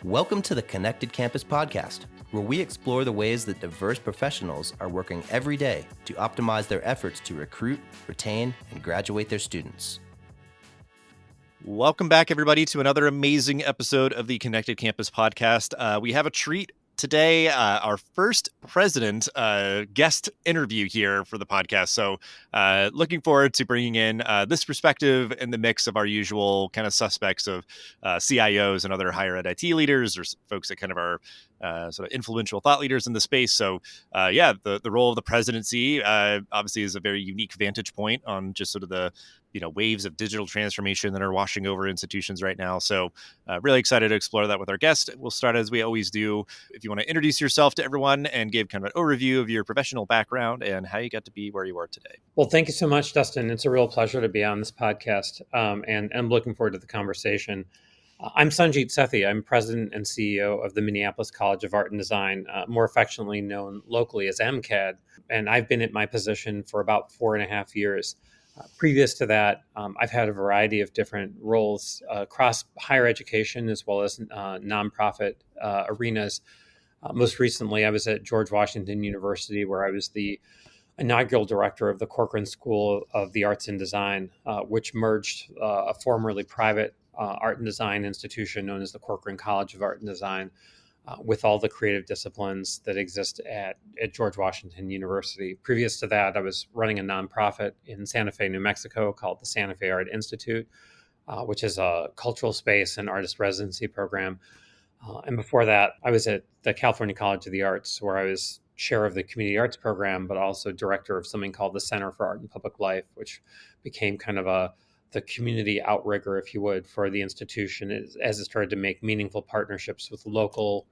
Welcome to the Connected Campus podcast, where we explore the ways that diverse professionals are working every day to optimize their efforts to recruit, retain, and graduate their students. Welcome back, everybody, to another amazing episode of the Connected Campus podcast. We have a treat today, our first president guest interview here for the podcast. So looking forward to bringing in this perspective in the mix of our usual kind of suspects of CIOs and other higher ed IT leaders or folks that kind of are sort of influential thought leaders in the space. So the role of the presidency obviously is a very unique vantage point on just sort of the waves of digital transformation that are washing over institutions right now. So really excited to explore that with our guest. We'll start as we always do. If you want to introduce yourself to everyone and give kind of an overview of your professional background and how you got to be where you are today. Well, thank you so much, Dustin. It's a real pleasure to be on this podcast, and I'm looking forward to the conversation. I'm Sanjit Sethi. I'm president and CEO of the Minneapolis College of Art and Design, more affectionately known locally as MCAD, and I've been at my position for about 4.5 years. Previous to that, I've had a variety of different roles across higher education as well as nonprofit arenas. Most recently, I was at George Washington University, where I was the inaugural director of the Corcoran School of the Arts and Design, which merged a formerly private art and design institution known as the Corcoran College of Art and Design with all the creative disciplines that exist at George Washington University. Previous to that, I was running a nonprofit in Santa Fe, New Mexico called the Santa Fe Art Institute, which is a cultural space and artist residency program. And before that, I was at the California College of the Arts, where I was chair of the community arts program, but also director of something called the Center for Art and Public Life, which became kind of the community outrigger, if you would, for the institution as it started to make meaningful partnerships with local,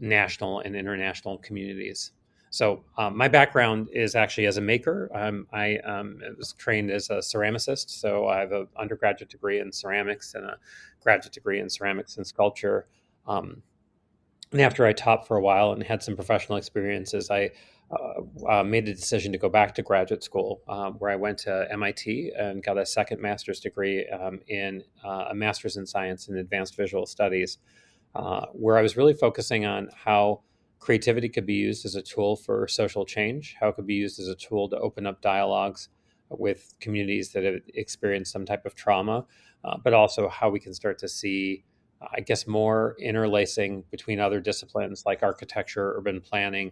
national, and international communities. So my background is actually as a maker. I was trained as a ceramicist, so I have an undergraduate degree in ceramics and a graduate degree in ceramics and sculpture. And after I taught for a while and had some professional experiences, I made a decision to go back to graduate school, where I went to MIT and got a second master's degree in a master's in science and advanced visual studies, where I was really focusing on how creativity could be used as a tool for social change, how it could be used as a tool to open up dialogues with communities that have experienced some type of trauma, but also how we can start to see more interlacing between other disciplines like architecture, urban planning,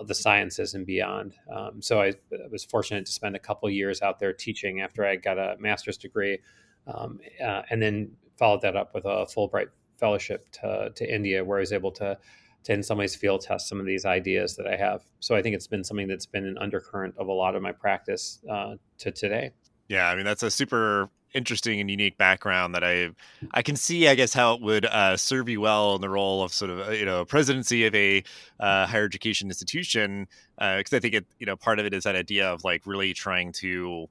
the sciences, and beyond. So I was fortunate to spend a couple of years out there teaching after I got a master's degree, and then followed that up with a Fulbright fellowship to India, where I was able to in some ways field test some of these ideas that I have. So I think it's been something that's been an undercurrent of a lot of my practice to today. Yeah, I mean, that's a super interesting and unique background that I can see, I guess, how it would serve you well in the role of sort of, presidency of a higher education institution. Because I think part of it is that idea of like really trying to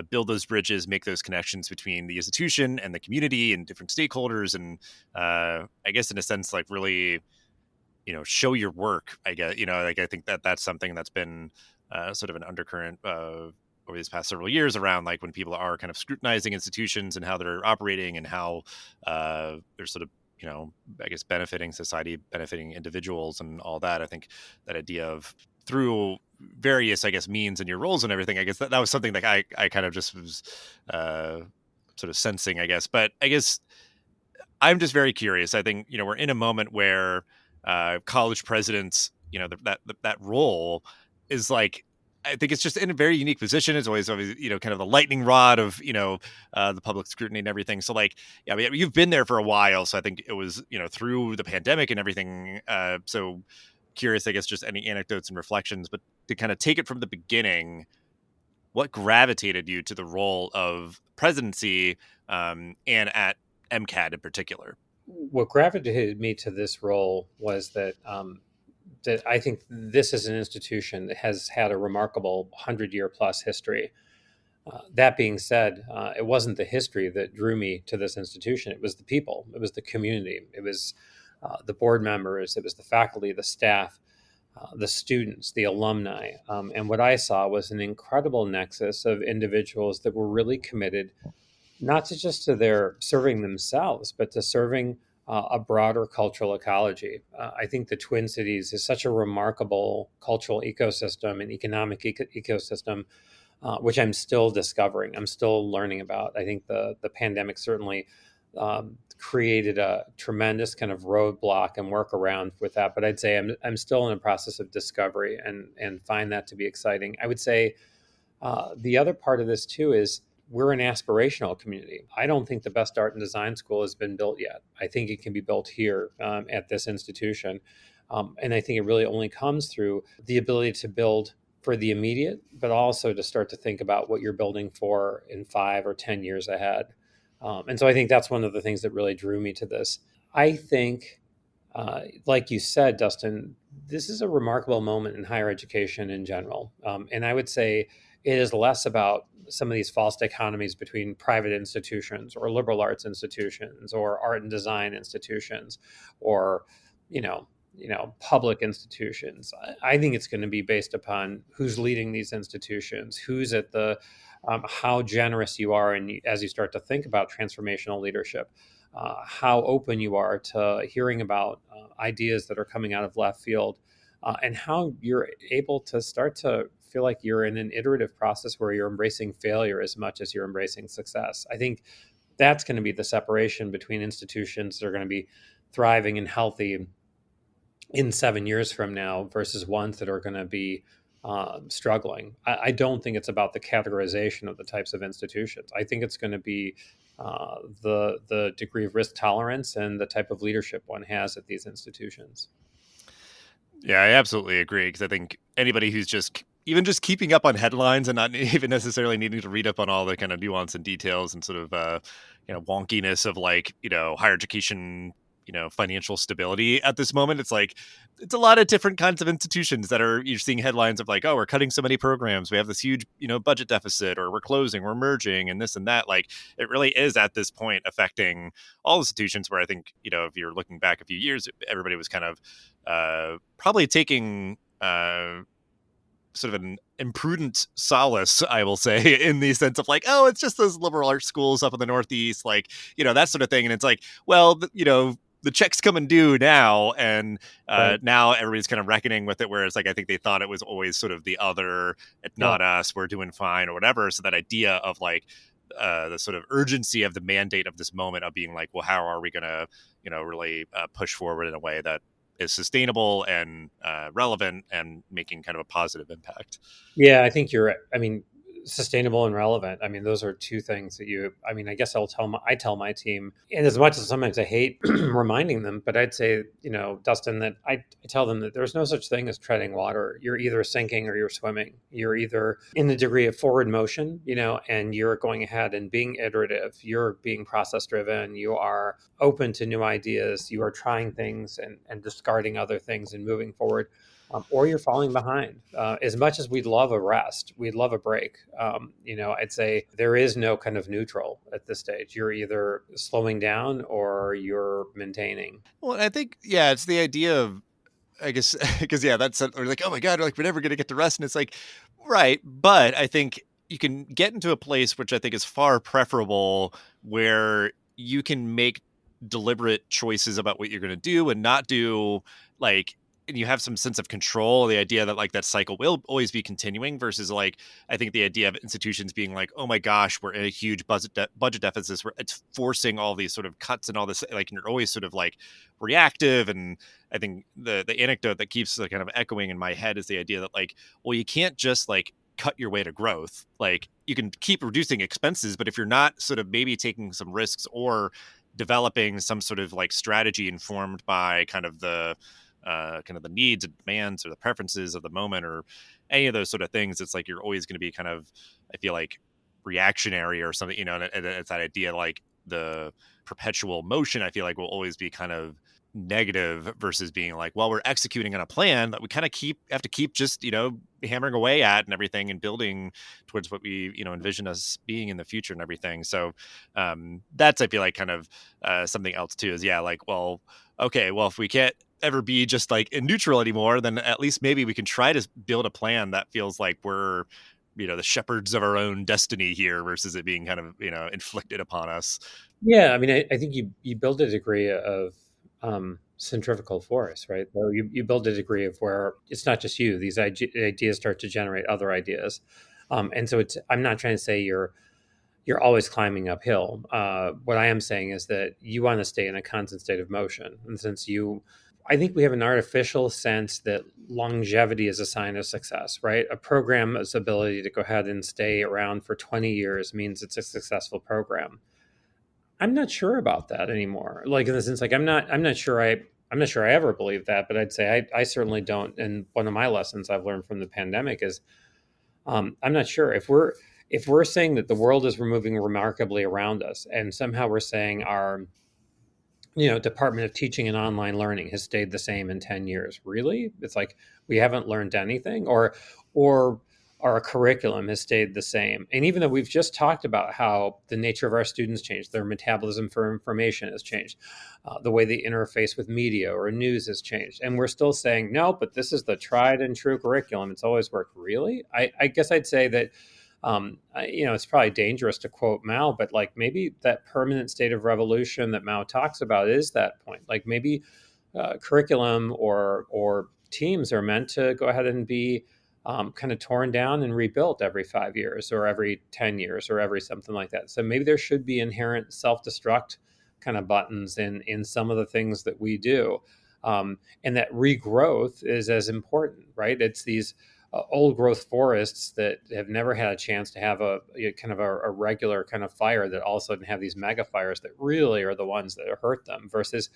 build those bridges, make those connections between the institution and the community and different stakeholders. And I guess in a sense, like really, show your work, I guess, I think that's something that's been sort of an undercurrent over these past several years around like when people are kind of scrutinizing institutions and how they're operating and how they're sort of, benefiting society, benefiting individuals and all that. I think that idea of through various, means and your roles and everything, I guess that was something that I kind of just was sort of sensing, I guess. But I guess I'm just very curious. I think, we're in a moment where college presidents, that role is like, I think it's just in a very unique position. It's always, kind of the lightning rod of, the public scrutiny and everything. So like, yeah, I mean, you've been there for a while. So I think it was, through the pandemic and everything. So curious, I guess, just any anecdotes and reflections, but to kind of take it from the beginning, what gravitated you to the role of presidency and at MCAD in particular? What gravitated me to this role was that I think this is an institution that has had a remarkable 100-year plus history. That being said, it wasn't the history that drew me to this institution. It was the people. It was the community. It was the board members. It was the faculty, the staff, the students, the alumni. And what I saw was an incredible nexus of individuals that were really committed not to just to their serving themselves, but to serving a broader cultural ecology. I think the Twin Cities is such a remarkable cultural ecosystem and economic ecosystem, which I'm still discovering. I'm still learning about. I think the pandemic certainly created a tremendous kind of roadblock and workaround with that. But I'd say I'm still in a process of discovery and find that to be exciting. I would say the other part of this too is we're an aspirational community. I don't think the best art and design school has been built yet. I think it can be built here at this institution. And I think it really only comes through the ability to build for the immediate, but also to start to think about what you're building for in 5 or 10 years ahead. And so I think that's one of the things that really drew me to this. I think, like you said, Dustin, this is a remarkable moment in higher education in general. And I would say it is less about some of these false dichotomies between private institutions or liberal arts institutions or art and design institutions or, public institutions. I think it's going to be based upon who's leading these institutions, who's at the, how generous you are, and as you start to think about transformational leadership, how open you are to hearing about ideas that are coming out of left field, and how you're able to start to feel like you're in an iterative process where you're embracing failure as much as you're embracing success. I think that's going to be the separation between institutions that are going to be thriving and healthy in 7 years from now versus ones that are going to be struggling. I don't think it's about the categorization of the types of institutions. I think it's going to be the degree of risk tolerance and the type of leadership one has at these institutions. Yeah, I absolutely agree, because I think anybody who's just even just keeping up on headlines and not even necessarily needing to read up on all the kind of nuance and details and sort of wonkiness of higher education, financial stability at this moment. It's like it's a lot of different kinds of institutions that are, you're seeing headlines of like, oh, we're cutting so many programs, we have this huge budget deficit, or we're closing, we're merging, and this and that. Like, it really is at this point affecting all institutions, where I think, if you're looking back a few years, everybody was kind of probably taking sort of an imprudent solace, I will say, in the sense of like, oh, it's just those liberal arts schools up in the Northeast, like, that sort of thing. And it's like, well, the checks come and due now, and Right. now everybody's kind of reckoning with it. Whereas, like, I think they thought it was always sort of the other, it's Yeah. not us, we're doing fine, or whatever. So that idea of like the sort of urgency of the mandate of this moment of being like, well, how are we going to, really push forward in a way that is sustainable and relevant and making kind of a positive impact. Yeah, I think you're right. I mean, sustainable and relevant. I mean, those are two things that I guess I tell my team, and as much as sometimes I hate reminding them, but I'd say, Dustin, that I tell them that there's no such thing as treading water. You're either sinking or you're swimming. You're either in the degree of forward motion, and you're going ahead and being iterative. You're being process driven. You are open to new ideas. You are trying things and discarding other things and moving forward, or you're falling behind. As much as we'd love a rest, we'd love a break. I'd say there is no kind of neutral at this stage. You're either slowing down or you're maintaining. Well, I think, yeah, it's the idea of, I guess, because, yeah, that's, or like, oh my God, like, we're never going to get to rest. And it's like, right. But I think you can get into a place which I think is far preferable, where you can make deliberate choices about what you're going to do and not do, like, and you have some sense of control, the idea that like that cycle will always be continuing, versus like, I think the idea of institutions being like, oh my gosh, we're in a huge budget deficit, where it's forcing all these sort of cuts and all this, like, you're always sort of like reactive. And I think the anecdote that keeps kind of echoing in my head is the idea that like, well, you can't just like cut your way to growth. Like, you can keep reducing expenses, but if you're not sort of maybe taking some risks or developing some sort of like strategy informed by kind of the needs and demands or the preferences of the moment or any of those sort of things, it's like you're always going to be kind of, I feel like, reactionary or something, and it's that idea like the perpetual motion, I feel like, will always be kind of negative, versus being like, well, we're executing on a plan that we kind of have to keep just hammering away at and everything, and building towards what we envision us being in the future and everything. So that's, I feel like, kind of something else too, is, yeah, like, well, okay, well, if we can't ever be just like in neutral anymore, then at least maybe we can try to build a plan that feels like we're the shepherds of our own destiny here, versus it being kind of inflicted upon us. Yeah, I mean, I think you build a degree of centrifugal force, right? Where you build a degree of where it's not just you; these ideas start to generate other ideas, and so I'm not trying to say you're always climbing uphill. What I am saying is that you want to stay in a constant state of motion, and since I think we have an artificial sense that longevity is a sign of success, right? A program's ability to go ahead and stay around for 20 years means it's a successful program. I'm not sure about that anymore. Like in the sense, like I'm not sure I ever believed that, but I'd say I certainly don't. And one of my lessons I've learned from the pandemic is I'm not sure if we're saying that the world is moving remarkably around us, and somehow we're saying our Department of Teaching and Online Learning has stayed the same in 10 years. Really? It's like we haven't learned anything, or our curriculum has stayed the same. And even though we've just talked about how the nature of our students changed, their metabolism for information has changed, the way they interface with media or news has changed. And we're still saying, no, but this is the tried and true curriculum. It's always worked. Really? I guess I'd say that it's probably dangerous to quote Mao, but like maybe that permanent state of revolution that Mao talks about is that point. Like maybe curriculum or teams are meant to go ahead and be kind of torn down and rebuilt every 5 years or every 10 years or every something like that. So maybe there should be inherent self-destruct kind of buttons in some of the things that we do. And that regrowth is as important, right? It's these old growth forests that have never had a chance to have a kind of a regular kind of fire that all of a sudden have these mega fires that really are the ones that hurt them versus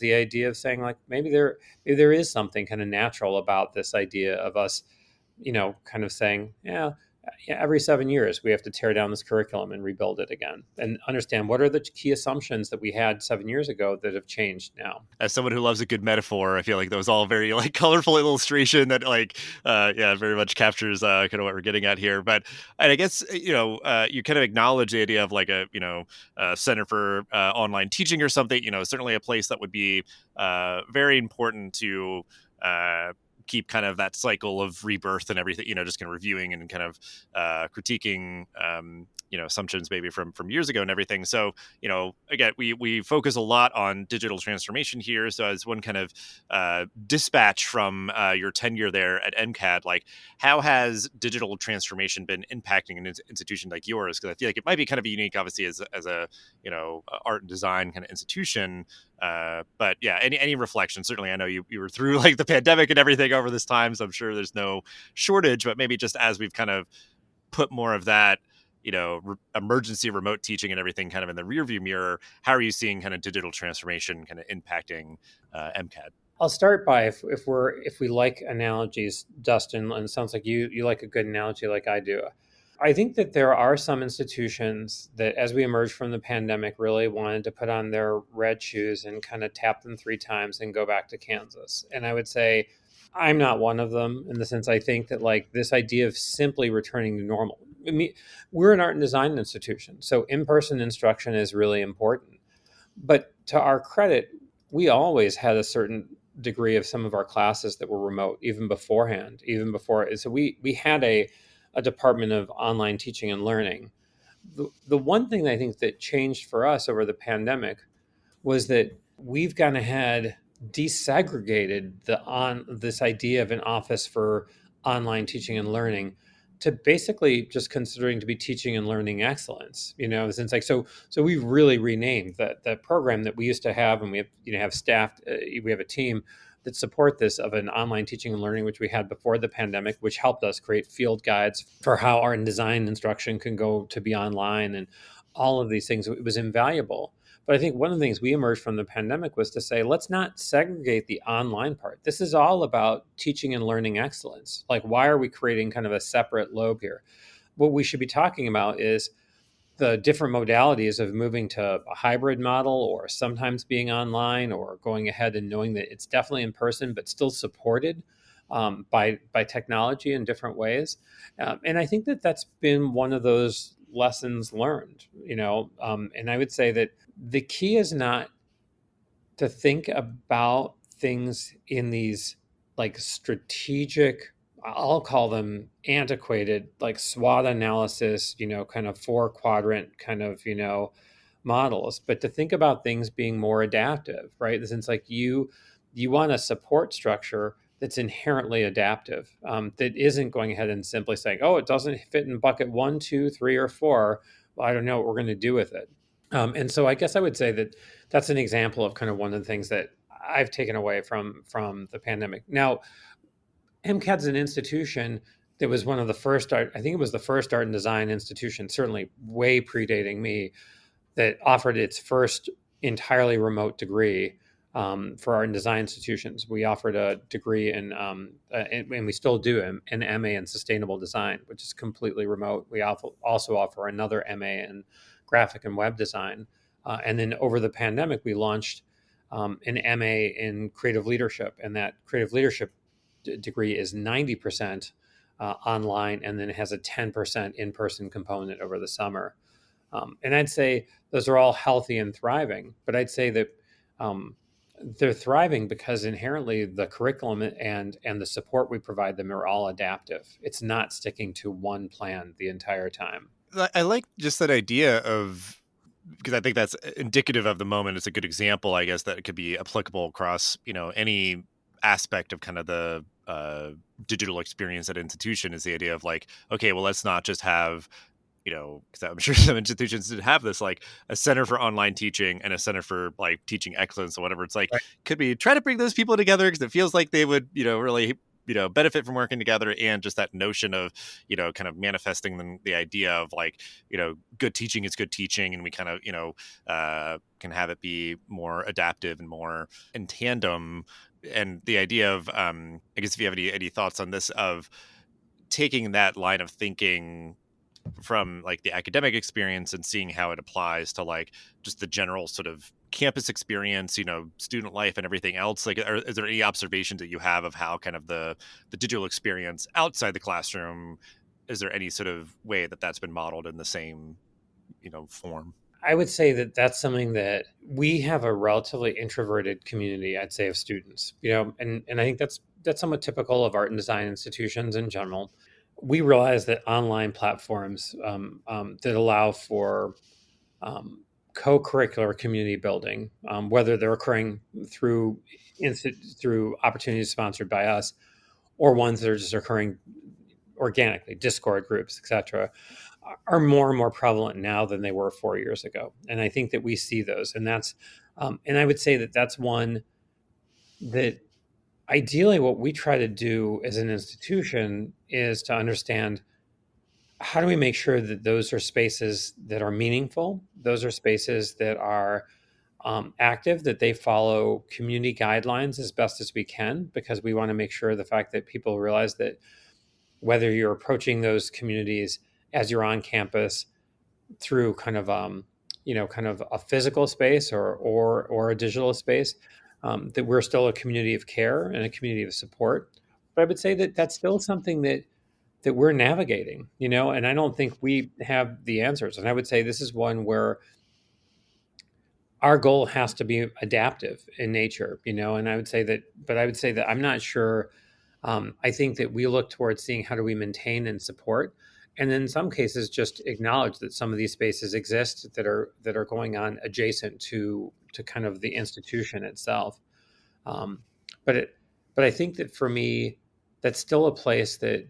the idea of saying like maybe there is something kind of natural about this idea of us, kind of saying, yeah, every 7 years we have to tear down this curriculum and rebuild it again and understand what are the key assumptions that we had 7 years ago that have changed now. As someone who loves a good metaphor, I feel like that was all very like colorful illustration that very much captures kind of what we're getting at here. But and I guess you kind of acknowledge the idea of like a center for online teaching or something. Certainly a place that would be very important to keep kind of that cycle of rebirth and everything, just kind of reviewing and kind of critiquing, assumptions maybe from years ago and everything. So, again, we focus a lot on digital transformation here. So as one kind of dispatch from your tenure there at MCAD, like how has digital transformation been impacting an institution like yours? Because I feel like it might be kind of unique, obviously, as a art and design kind of institution. But yeah, any reflection? Certainly, I know you were through like the pandemic and everything over this time, so I'm sure there's no shortage. But maybe just as we've kind of put more of that, emergency remote teaching and everything kind of in the rearview mirror, how are you seeing kind of digital transformation kind of impacting MCAD? I'll start by if we like analogies, Dustin, and it sounds like you like a good analogy like I do. I think that there are some institutions that, as we emerge from the pandemic, really wanted to put on their red shoes and kind of tap them 3 times and go back to Kansas. And I would say I'm not one of them in the sense I think that like this idea of simply returning to normal. I mean, we're an art and design institution, so in-person instruction is really important. But to our credit, we always had a certain degree of some of our classes that were remote, even beforehand, even before. So we had a department of online teaching and learning. The one thing that I think that changed for us over the pandemic was that we've gone ahead, desegregated this idea of an office for online teaching and learning to basically just considering to be teaching and learning excellence. Since like so we've really renamed that program that we used to have, and we have staffed. We have a team that support this of an online teaching and learning, which we had before the pandemic, which helped us create field guides for how art and design instruction can go to be online and all of these things. It was invaluable. But I think one of the things we emerged from the pandemic was to say, let's not segregate the online part. This is all about teaching and learning excellence. Like, why are we creating kind of a separate lobe here? What we should be talking about is the different modalities of moving to a hybrid model or sometimes being online or going ahead and knowing that it's definitely in person, but still supported by technology in different ways. And I think that that's been one of those lessons learned, and I would say that the key is not to think about things in these like strategic, I'll call them antiquated, like SWOT analysis, kind of 4 quadrant kind of, models, but to think about things being more adaptive, right? Since like you want a support structure that's inherently adaptive, that isn't going ahead and simply saying, oh, it doesn't fit in bucket 1, 2, 3, or 4. Well, I don't know what we're going to do with it. And so I guess I would say that that's an example of kind of one of the things that I've taken away from the pandemic. Now, MCAD's an institution that was one of the first art, I think it was the first art and design institution, certainly way predating me, that offered its first entirely remote degree for art and design institutions. We offered a degree and we still do, an MA in sustainable design, which is completely remote. We also offer another MA in graphic and web design. And then over the pandemic, we launched an MA in creative leadership, and that creative leadership degree is 90% online, and then it has a 10% in-person component over the summer. And I'd say those are all healthy and thriving, but I'd say that they're thriving because inherently the curriculum and the support we provide them are all adaptive. It's not sticking to one plan the entire time. I like just that idea of, because I think that's indicative of the moment. It's a good example, I guess, that it could be applicable across, any aspect of kind of the digital experience at institution, is the idea of like, okay, well, let's not just have, because I'm sure some institutions did have this, like a center for online teaching and a center for like teaching excellence or whatever. It's like, Right. could we try to bring those people together, because it feels like they would, really, benefit from working together, and just that notion of, kind of manifesting the idea of like, good teaching is good teaching. And we kind of, can have it be more adaptive and more in tandem. And the idea of, I guess if you have any thoughts on this, of taking that line of thinking from like the academic experience and seeing how it applies to like just the general sort of campus experience, student life and everything else. Like, is there any observations that you have of how kind of the digital experience outside the classroom, is there any sort of way that that's been modeled in the same, form? I would say that that's something that we have a relatively introverted community, I'd say, of students, and I think that's somewhat typical of art and design institutions in general. We realize that online platforms that allow for co-curricular community building, whether they're occurring through opportunities sponsored by us, or ones that are just occurring organically, Discord groups, etc., are more and more prevalent now than they were 4 years ago. And I think that we see those, and and I would say that that's one that ideally what we try to do as an institution is to understand, how do we make sure that those are spaces that are meaningful? Those are spaces that are active, that they follow community guidelines as best as we can, because we want to make sure the fact that people realize that whether you're approaching those communities as you're on campus through kind of kind of a physical space or a digital space, that we're still a community of care and a community of support. But I would say that that's still something that we're navigating, and I don't think we have the answers. And I would say this is one where our goal has to be adaptive in nature, and I would say that I'm not sure. I think that we look towards seeing how do we maintain and support, and in some cases just acknowledge that some of these spaces exist that are going on adjacent to kind of the institution itself. Um, but I think that for me, that's still a place that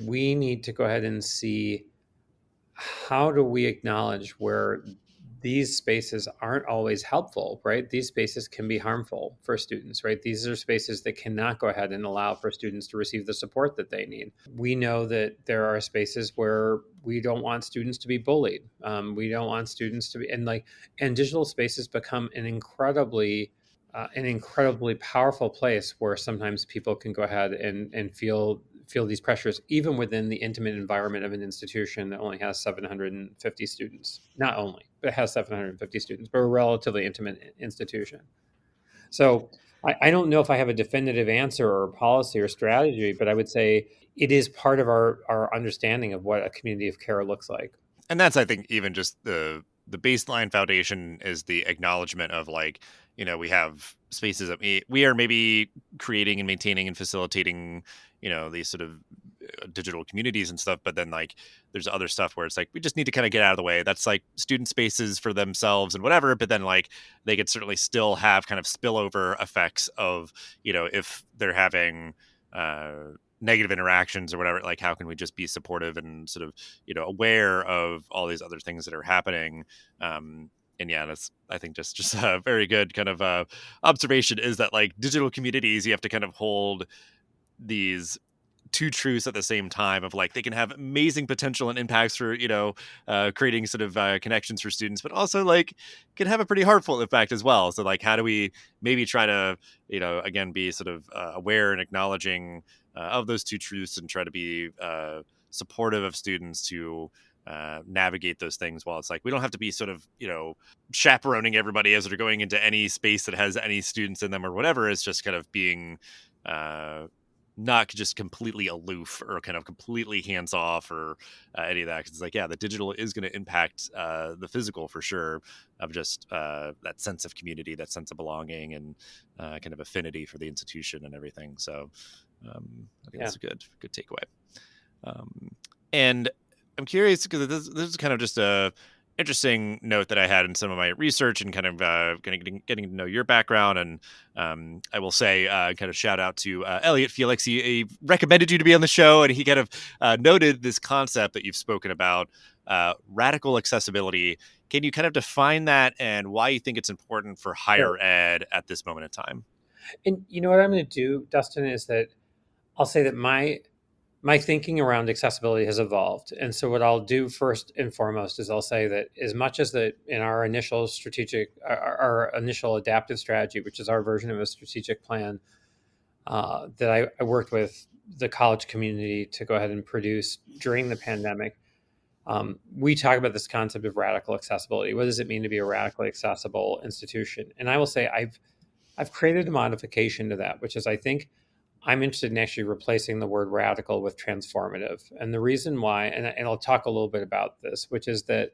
we need to go ahead and see, how do we acknowledge where these spaces aren't always helpful, right? These spaces can be harmful for students, right? These are spaces that cannot go ahead and allow for students to receive the support that they need. We know that there are spaces where we don't want students to be bullied. We don't want students to be, and digital spaces become an incredibly powerful place where sometimes people can go ahead and feel these pressures, even within the intimate environment of an institution that only has 750 students. Not only, but it has 750 students, but a relatively intimate institution. So I don't know if I have a definitive answer or policy or strategy, but I would say it is part of our understanding of what a community of care looks like. And that's, I think, even just the baseline foundation is the acknowledgement of like, we have spaces that we are maybe creating and maintaining and facilitating, these sort of digital communities and stuff, but then like there's other stuff where it's like we just need to kind of get out of the way. That's like student spaces for themselves and whatever, but then like they could certainly still have kind of spillover effects of, if they're having negative interactions or whatever, like how can we just be supportive and sort of aware of all these other things that are happening. And yeah, that's, I think, just a very good kind of observation, is that like digital communities, you have to kind of hold these two truths at the same time, of like they can have amazing potential and impacts for creating sort of connections for students, but also like can have a pretty harmful impact as well. So like how do we maybe try to again be sort of aware and acknowledging of those two truths, and try to be supportive of students to navigate those things, while it's like we don't have to be sort of chaperoning everybody as they're going into any space that has any students in them or whatever. It's just kind of being not just completely aloof or kind of completely hands off or any of that. Because it's like, yeah, the digital is going to impact the physical for sure, of just that sense of community, that sense of belonging, and kind of affinity for the institution and everything. So I think that's a good takeaway. And I'm curious, because this is kind of just a interesting note that I had in some of my research, and kind of getting to know your background. And I will say, kind of shout out to Elliot Felix. He recommended you to be on the show, and he kind of noted this concept that you've spoken about, radical accessibility. Can you kind of define that, and why you think it's important for higher ed at this moment in time? And you know what I'm going to do, Dustin, is that I'll say that my thinking around accessibility has evolved. And so what I'll do first and foremost is I'll say that as much as that in our initial our initial adaptive strategy, which is our version of a strategic plan that I worked with the college community to go ahead and produce during the pandemic, we talk about this concept of radical accessibility. What does it mean to be a radically accessible institution? And I will say I've created a modification to that, which is I think I'm interested in actually replacing the word radical with transformative. And the reason why, and I'll talk a little bit about this, which is that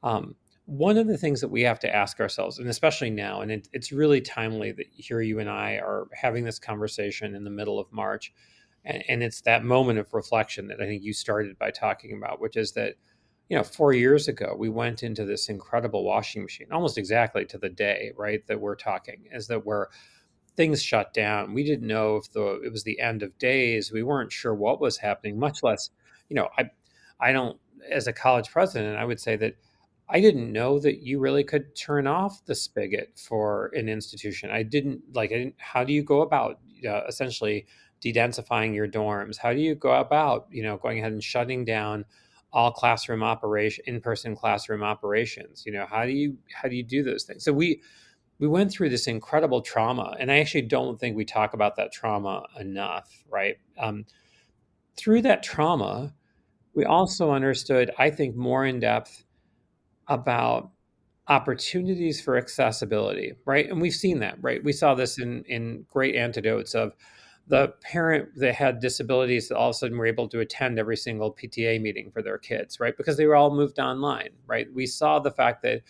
one of the things that we have to ask ourselves, and especially now, and it's really timely that here you and I are having this conversation in the middle of March, and it's that moment of reflection that I think you started by talking about, which is that 4 years ago, we went into this incredible washing machine, almost exactly to the day, right, that we're talking, is that things shut down. We didn't know if it was the end of days. We weren't sure what was happening, much less, I don't, as a college president, I would say that I didn't know that you really could turn off the spigot for an institution. How do you go about essentially de-densifying your dorms? How do you go about, going ahead and shutting down all in-person classroom operations? How do you do those things? So we went through this incredible trauma, and I actually don't think we talk about that trauma enough, right? Through that trauma, we also understood, I think, more in depth about opportunities for accessibility, right? And we've seen that, right? We saw this in great anecdotes of the parent that had disabilities that all of a sudden were able to attend every single PTA meeting for their kids, right? Because they were all moved online, right? We saw the fact that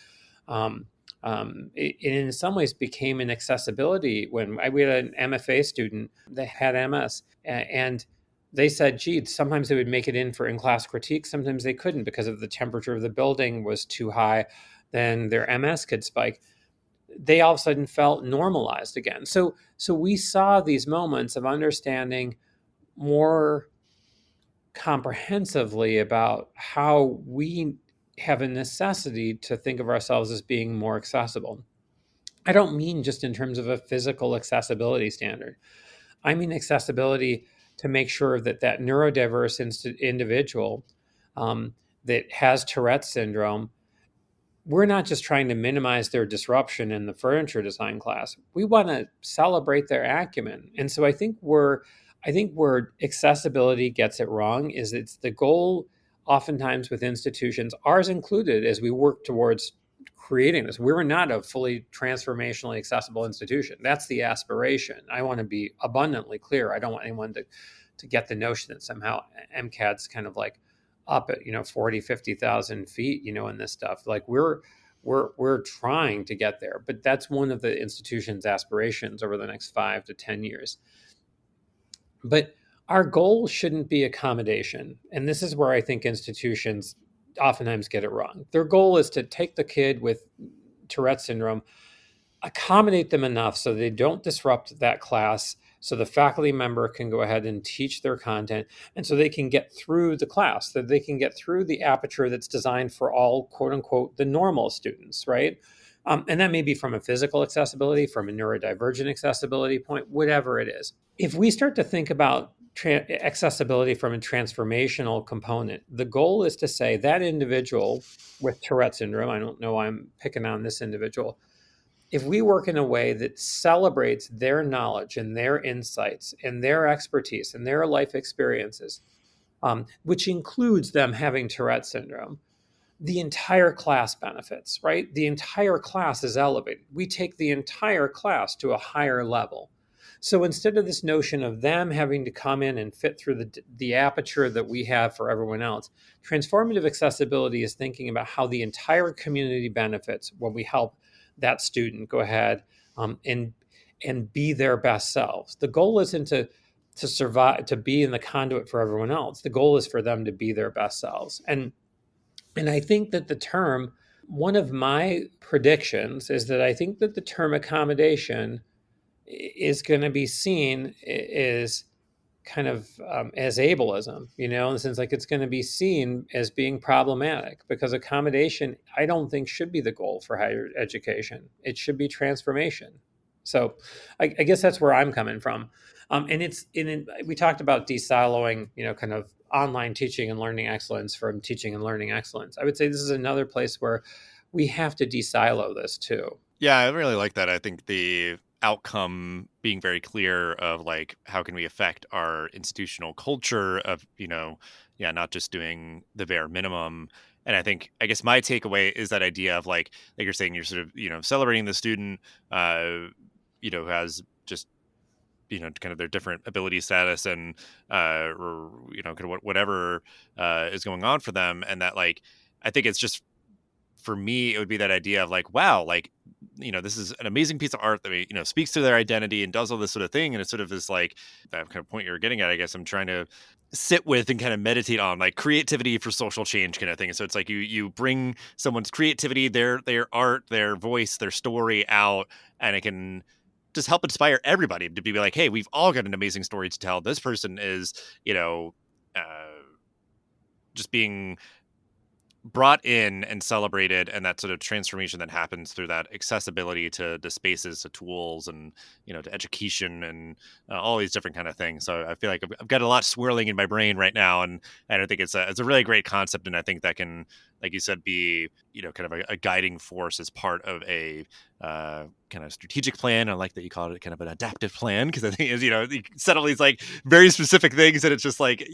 it in some ways became an accessibility when we had an MFA student that had MS, and they said, gee, sometimes they would make it in for in-class critique. Sometimes they couldn't because of the temperature of the building was too high. Then their MS could spike. They all of a sudden felt normalized again. So we saw these moments of understanding more comprehensively about how we have a necessity to think of ourselves as being more accessible. I don't mean just in terms of a physical accessibility standard. I mean accessibility to make sure that neurodiverse individual that has Tourette's syndrome, we're not just trying to minimize their disruption in the furniture design class. We want to celebrate their acumen. And so I think where accessibility gets it wrong is it's the goal oftentimes with institutions, ours included, as we work towards creating this. We're not a fully transformationally accessible institution. That's the aspiration. I want to be abundantly clear. I don't want anyone to get the notion that somehow MCAD's kind of like up at 40, 50,000 feet in this stuff. Like we're trying to get there, but that's one of the institution's aspirations over the next 5 to 10 years. But Our goal shouldn't be accommodation. And this is where I think institutions oftentimes get it wrong. Their goal is to take the kid with Tourette syndrome, accommodate them enough so they don't disrupt that class, so the faculty member can go ahead and teach their content, and so they can get through the class, that they can get through the aperture that's designed for all, quote unquote, the normal students, right? And that may be from a physical accessibility, from a neurodivergent accessibility point, whatever it is. If we start to think about accessibility from a transformational component, the goal is to say that individual with Tourette syndrome, I don't know why I'm picking on this individual, if we work in a way that celebrates their knowledge and their insights and their expertise and their life experiences, which includes them having Tourette syndrome, the entire class benefits, right? The entire class is elevated. We take the entire class to a higher level. So instead of this notion of them having to come in and fit through the aperture that we have for everyone else, transformative accessibility is thinking about how the entire community benefits when we help that student go ahead and be their best selves. The goal isn't to survive, to be in the conduit for everyone else. The goal is for them to be their best selves. And I think that the term, one of my predictions is that I think that the term accommodation is going to be seen as kind of as ableism, in the sense like it's going to be seen as being problematic, because accommodation, I don't think, should be the goal for higher education. It should be transformation. So I guess that's where I'm coming from. We talked about de-siloing, kind of online teaching and learning excellence from teaching and learning excellence. I would say this is another place where we have to de-silo this too. Yeah, I really like that. I think the outcome being very clear of like how can we affect our institutional culture of, not just doing the bare minimum. And I guess my takeaway is that idea of like you're saying, you're sort of, celebrating the student, who has just, kind of their different ability status and, or, kind of whatever is going on for them. And that, like, I think it's just, for me, it would be that idea of like, wow, like, this is an amazing piece of art that, speaks to their identity and does all this sort of thing. And it's sort of this, like, that kind of point you're getting at, I guess I'm trying to sit with and kind of meditate on, like, creativity for social change kind of thing. So it's like you bring someone's creativity, their art, their voice, their story out, and it can just help inspire everybody to be like, hey, we've all got an amazing story to tell. This person is, uh, just being brought in and celebrated, and that sort of transformation that happens through that accessibility to the spaces, to tools, and to education, and all these different kind of things. So I feel like I've got a lot swirling in my brain right now, and I think it's a really great concept, and I think that can, like you said, be kind of a guiding force as part of a kind of strategic plan. I like that you called it kind of an adaptive plan, because I think is you set all these like very specific things, and it's just like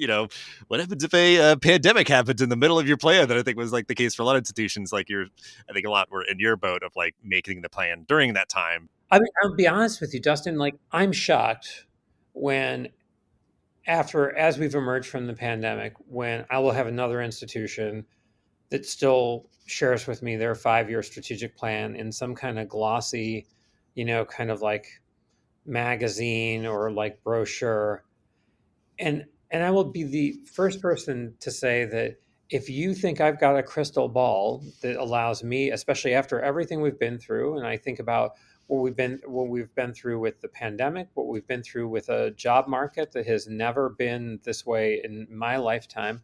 what happens if a pandemic happens in the middle of your plan? That I think was like the case for a lot of institutions. Like I think a lot were in your boat of like making the plan during that time. I mean, I'll be honest with you, Dustin, like I'm shocked when as we've emerged from the pandemic, when I will have another institution that still shares with me their 5-year strategic plan in some kind of glossy, kind of like magazine or like brochure. And I will be the first person to say that if you think I've got a crystal ball that allows me, especially after everything we've been through, and I think about what we've been through with the pandemic, what we've been through with a job market that has never been this way in my lifetime,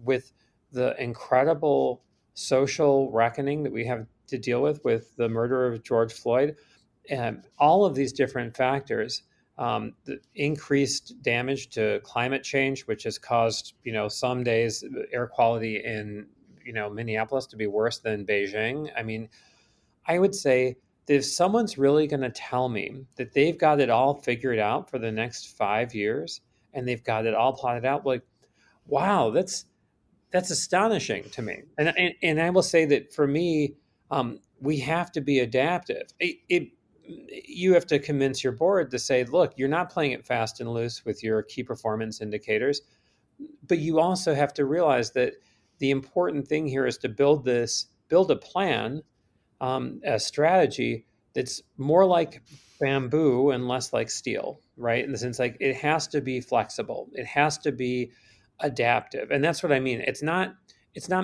with the incredible social reckoning that we have to deal with the murder of George Floyd, and all of these different factors, the increased damage to climate change, which has caused, some days air quality in, Minneapolis to be worse than Beijing. I mean, I would say that if someone's really going to tell me that they've got it all figured out for the next 5 years and they've got it all plotted out, like, wow, that's astonishing to me. And I will say that for me, we have to be adaptive. You have to convince your board to say, look, you're not playing it fast and loose with your key performance indicators, but you also have to realize that the important thing here is to build a plan, a strategy that's more like bamboo and less like steel, right? In the sense, like, it has to be flexible, it has to be adaptive, and that's what I mean. It's not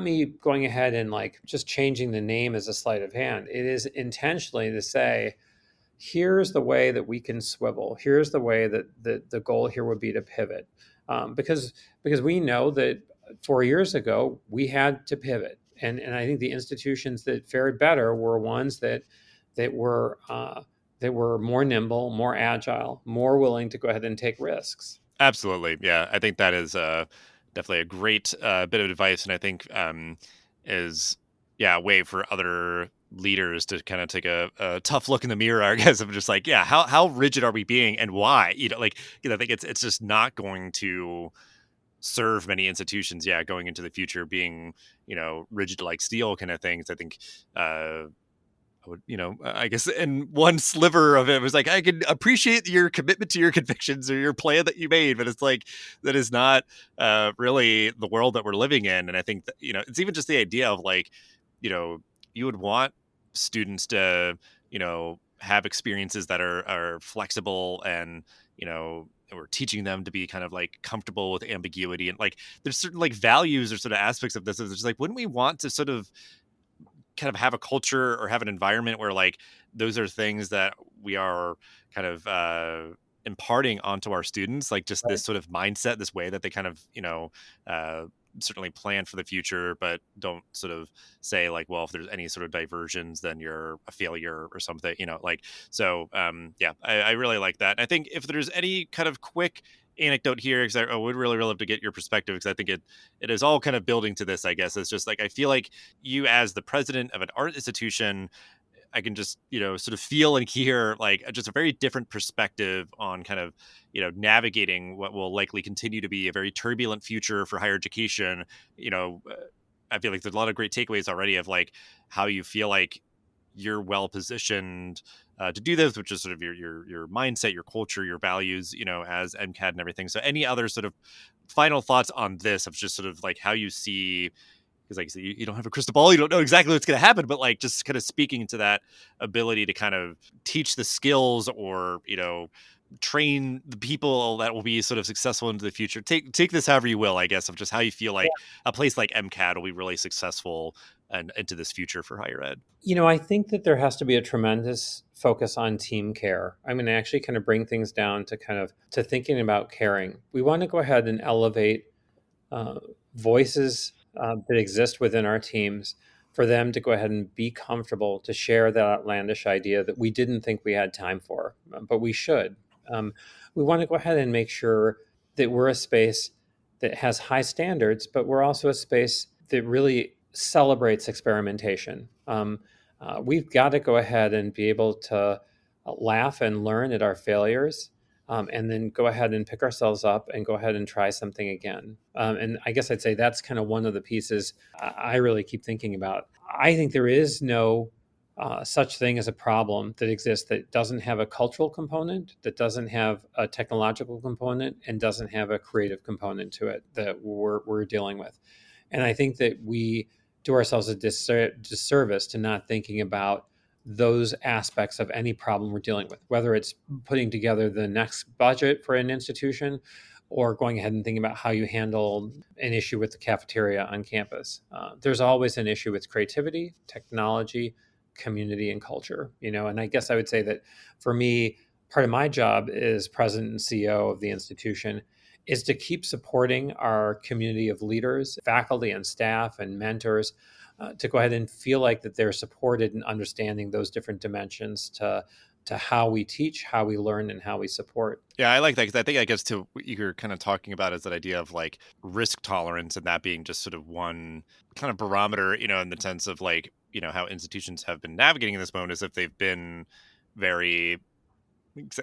me going ahead and like just changing the name as a sleight of hand. It is intentionally to say, here's the way that we can swivel. Here's the way that the goal here would be to pivot, because we know that 4 years ago we had to pivot, and I think the institutions that fared better were ones that were that were more nimble, more agile, more willing to go ahead and take risks. Absolutely. Yeah. I think that is definitely a great bit of advice. And I think is, yeah, a way for other leaders to kind of take a tough look in the mirror, I guess, of just like, yeah, how rigid are we being and why? I think it's just not going to serve many institutions, yeah, going into the future being, rigid like steel kind of things. I think I would, I guess in one sliver of it was like, I can appreciate your commitment to your convictions or your plan that you made, but it's like, that is not really the world that we're living in. And I think that, it's even just the idea of like, you would want students to, have experiences that are flexible and, we're teaching them to be kind of like comfortable with ambiguity. And like, there's certain like values or sort of aspects of this. It's just like, wouldn't we want to sort of kind of have a culture or have an environment where like those are things that we are kind of imparting onto our students, like just Right. this sort of mindset, this way that they kind of uh, certainly plan for the future, but don't sort of say like, well, if there's any sort of diversions, then you're a failure or something, like. So yeah, I really like that. And I think if there's any kind of quick anecdote here, because I would really love to get your perspective, because I think it is all kind of building to this, I guess. It's just like, I feel like you as the president of an art institution, I can just, sort of feel and hear like just a very different perspective on kind of, navigating what will likely continue to be a very turbulent future for higher education. I feel like there's a lot of great takeaways already of like how you feel like you're well positioned to do this, which is sort of your mindset, your culture, your values, as MCAD and everything. So any other sort of final thoughts on this of just sort of like how you see, because like I said, you don't have a crystal ball, you don't know exactly what's going to happen, but like just kind of speaking to that ability to kind of teach the skills or train the people that will be sort of successful into the future. Take this however you will, I guess, of just how you feel like a place like MCAD will be really successful and into this future for higher ed. I think that there has to be a tremendous focus on team care. I'm going to actually kind of bring things down to kind of to thinking about caring. We want to go ahead and elevate uh, voices that exist within our teams, for them to go ahead and be comfortable to share that outlandish idea that we didn't think we had time for, but we should. Um, we want to go ahead and make sure that we're a space that has high standards, but we're also a space that really celebrates experimentation. We've got to go ahead and be able to laugh and learn at our failures, and then go ahead and pick ourselves up and go ahead and try something again. And I guess I'd say that's kind of one of the pieces I really keep thinking about. I think there is no such thing as a problem that exists that doesn't have a cultural component, that doesn't have a technological component, and doesn't have a creative component to it that we're dealing with. And I think that we do ourselves a disservice to not thinking about those aspects of any problem we're dealing with, whether it's putting together the next budget for an institution or going ahead and thinking about how you handle an issue with the cafeteria on campus. There's always an issue with creativity, technology, community, and culture. And I guess I would say that for me, part of my job as president and CEO of the institution is to keep supporting our community of leaders, faculty and staff and mentors, to go ahead and feel like that they're supported in understanding those different dimensions to how we teach, how we learn, and how we support. Yeah, I like that because I think I guess to what you're kind of talking about is that idea of like risk tolerance and that being just sort of one kind of barometer, in the sense of like, how institutions have been navigating in this moment is if they've been very,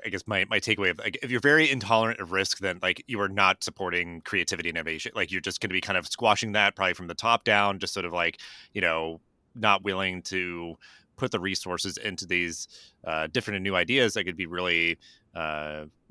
I guess my takeaway of like, if you're very intolerant of risk, then like you are not supporting creativity and innovation. Like you're just going to be kind of squashing that probably from the top down, just sort of like, not willing to put the resources into these different and new ideas that could be really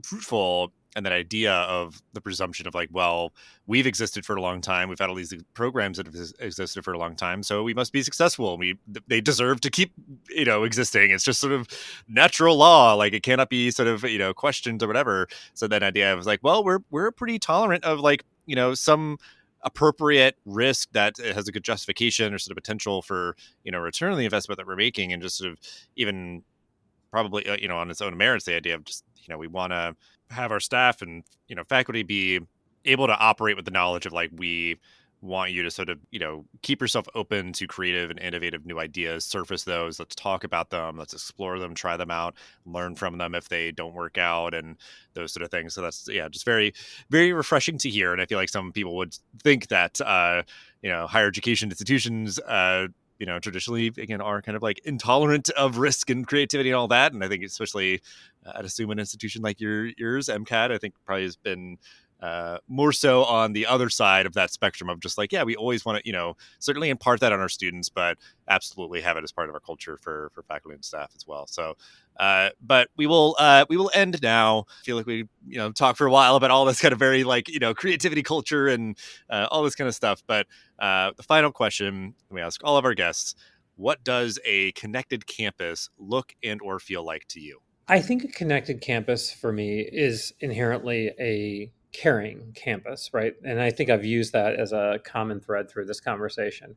fruitful that idea of the presumption of like, well, we've existed for a long time. We've had all these programs that have existed for a long time, so we must be successful. They deserve to keep, existing. It's just sort of natural law. Like it cannot be sort of, questioned or whatever. So that idea was like, well, we're pretty tolerant of like, some appropriate risk that has a good justification or sort of potential for, return on the investment that we're making, and just sort of even probably, on its own merits, the idea of just, we want to have our staff and, faculty be able to operate with the knowledge of like, we want you to sort of, keep yourself open to creative and innovative new ideas, surface those, let's talk about them, let's explore them, try them out, learn from them if they don't work out, and those sort of things. So that's, just very, very refreshing to hear. And I feel like some people would think that, higher education institutions, traditionally, again, are kind of like intolerant of risk and creativity and all that. And I think especially I'd assume an institution like yours, MCAD, I think probably has been more so on the other side of that spectrum of just like, we always want to, certainly impart that on our students, but absolutely have it as part of our culture for faculty and staff as well. So, but we will end now. I feel like we, talk for a while about all this kind of very like, creativity culture and all this kind of stuff. But the final question we ask all of our guests: what does a connected campus look and or feel like to you? I think a connected campus for me is inherently a caring campus, right? And I think I've used that as a common thread through this conversation.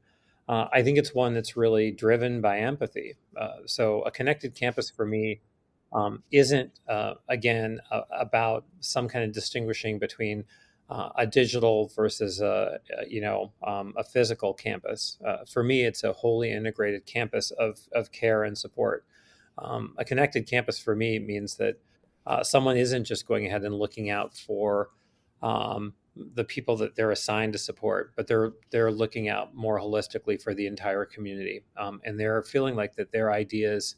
I think it's one that's really driven by empathy. So a connected campus for me isn't, about some kind of distinguishing between a digital versus a physical campus. For me, it's a wholly integrated campus of care and support. A connected campus for me means that someone isn't just going ahead and looking out for the people that they're assigned to support, but they're looking out more holistically for the entire community, and they're feeling like that their ideas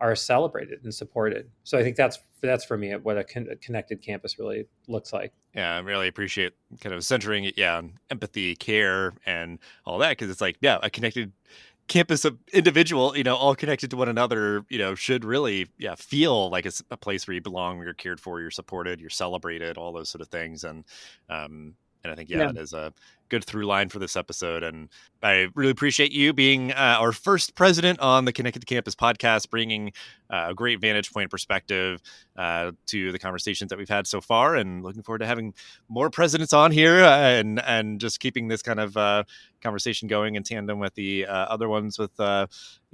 are celebrated and supported. So I think that's for me what a connected campus really looks like. Yeah, I really appreciate kind of centering it, on empathy, care, and all that, because it's like, a connected campus of individual, all connected to one another, should really, feel like it's a place where you belong, where you're cared for, you're supported, you're celebrated, all those sort of things. And I think, it is a good through line for this episode. And I really appreciate you being our first president on the Connected Campus podcast, bringing a great vantage point perspective to the conversations that we've had so far, and looking forward to having more presidents on here and just keeping this kind of conversation going in tandem with the other ones with our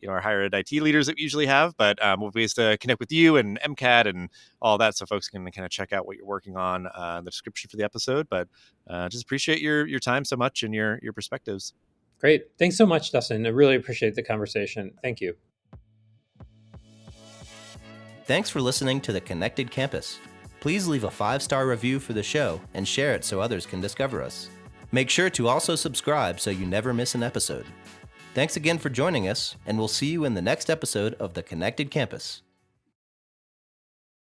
higher ed IT leaders that we usually have. But we'll be ways to connect with you and MCAD and all that, so folks can kind of check out what you're working on in the description for the episode. But just appreciate your time so much and your perspectives. Great. Thanks so much, Dustin. I really appreciate the conversation. Thank you. Thanks for listening to The Connected Campus. Please leave a 5-star review for the show and share it so others can discover us. Make sure to also subscribe so you never miss an episode. Thanks again for joining us, and we'll see you in the next episode of The Connected Campus.